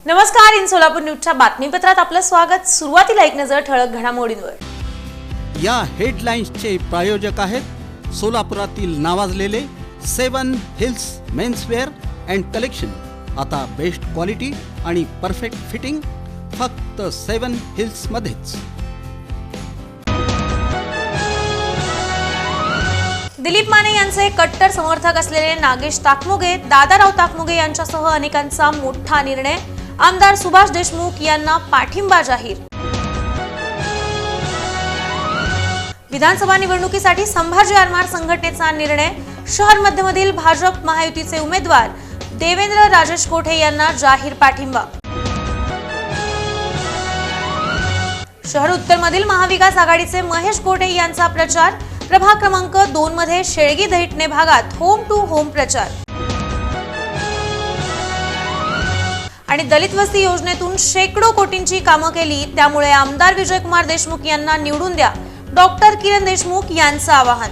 नमस्कार, इन सोलापूर न्यूजच्या बातमीपत्रात आपलं स्वागत। सुरुवातीला एक नजर ठळक घडामोडींवर। या हेडलाईन्सचे प्रायोजक आहेत सोलापुरातील नावाजलेले 7 हिल्स मेन्सवेअर अँड कलेक्शन। आता बेस्ट क्वालिटी आणि परफेक्ट फिटिंग फक्त 7 हिल्स मध्येच। दिलीप माने यांचे कट्टर समर्थक असलेले नागेश ताकमुगे, दादाराव ताकमुगे यांच्यासह अनेकांचा मोठा निर्णय। आमदार सुभाष देशमुख यांना पाठिंबा जाहीर। विधानसभा निवडणुकीसाठी संभाजी आरमार संघटनेचा निर्णय। शहर मध्यमधील भाजप महायुतीचे उमेदवार देवेंद्र राजेश कोठे यांना जाहीर पाठिंबा। शहर उत्तरमधील महाविकास आघाडीचे महेश कोठे यांचा प्रचार। प्रभाग क्रमांक 2 मध्ये शेळगी दैठणे भागात होम टू होम प्रचार। आणि दलित वस्ती योजनेतून शेकडो कोटींची कामं केली, त्यामुळे आमदार विजयकुमार देशमुख यांना निवडून द्या, डॉक्टर किरण देशमुख यांचं आवाहन।